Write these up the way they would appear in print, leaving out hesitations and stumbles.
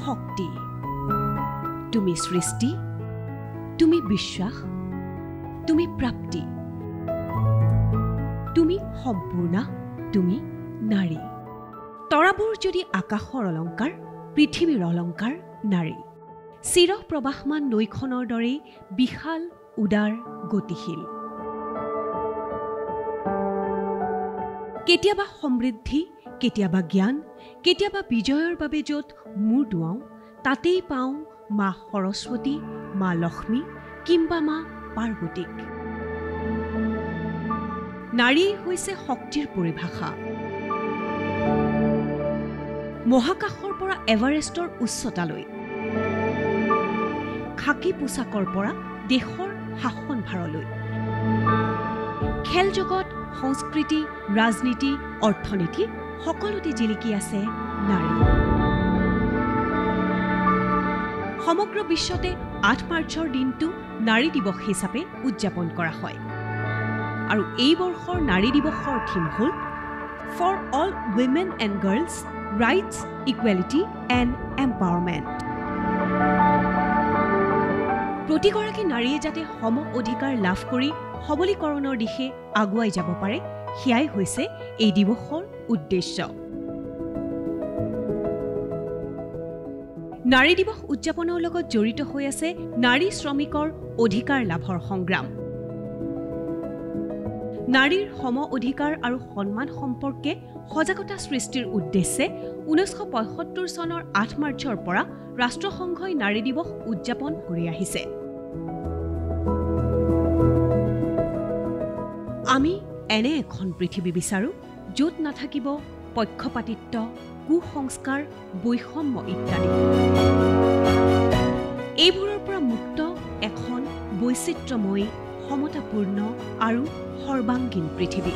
শক্তি, তুমি সৃষ্টি, তুমি বিশ্বাস, তুমি প্ৰাপ্তি, তুমি সম্পূৰ্ণা, তুমি নাৰী। তৰাবোৰ যদি আকাশৰ অলংকাৰ, পৃথিৱীৰ অলংকাৰ নাৰী। চিৰ প্ৰবাহমান নৈখনৰ দৰে বিশাল, উদাৰ, গতিশীল। কেতিয়াবা সমৃদ্ধি, কেতিয়াবা জ্ঞান, কেতিয়াবা বিজয়ৰ বাবে য'ত মূৰ দুৱাওঁ, তাতেই পাওঁ মা সৰস্বতী, মা লক্ষ্মী কিম্বা মা পাৰ্বতীক। নাৰীয়ে হৈছে শক্তিৰ পৰিভাষা। মহাকাশৰ পৰা এভাৰেষ্টৰ উচ্চতালৈ, খাকী পোছাকৰ পৰা দেশৰ শাসনভাৰলৈ, খেল জগত, সংস্কৃতি, ৰাজনীতি, অৰ্থনীতি সকলোতে জিলিকি আছে নাৰী। সমগ্ৰ বিশ্বতে ৮ মাৰ্চৰ দিনটো নাৰী দিৱস হিচাপে উদযাপন কৰা হয়। আৰু এই বৰ্ষৰ নাৰী দিৱসৰ থিম হ'ল for all women and girls rights, equality and empowerment. প্ৰতিগৰাকী নাৰীয়ে যাতে সম অধিকাৰ লাভ কৰি সবলীকৰণৰ দিশে আগুৱাই যাব পাৰে, সেয়াই হৈছে এই দিৱসৰ উদ্দেশ্য। নাৰী দিৱস উদযাপনৰ লগত জড়িত হৈ আছে নাৰী শ্ৰমিকৰ অধিকাৰ লাভৰ সংগ্ৰাম। নাৰীৰ সম অধিকাৰ আৰু সন্মান সম্পৰ্কে সজাগতা সৃষ্টিৰ উদ্দেশ্যে 1975 চনৰ ৮ মাৰ্চৰ পৰা ৰাষ্ট্ৰসংঘই নাৰী দিৱস উদযাপন কৰি আহিছে। আমি এনে এখন পৃথিৱী বিচাৰোঁ য'ত নাথাকিব পক্ষপাতিত্ব, কুসংস্কাৰ, বৈষম্য ইত্যাদি। এইবোৰৰ পৰা মুক্ত এখন বৈচিত্ৰ্যময়ী, সমতাপূৰ্ণ আৰু সৰ্বাংগীন পৃথিৱী।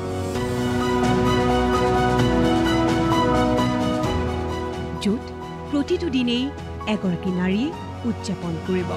য'ত প্ৰতিটো দিনেই এগৰাকী নাৰীয়ে উদযাপন কৰিব।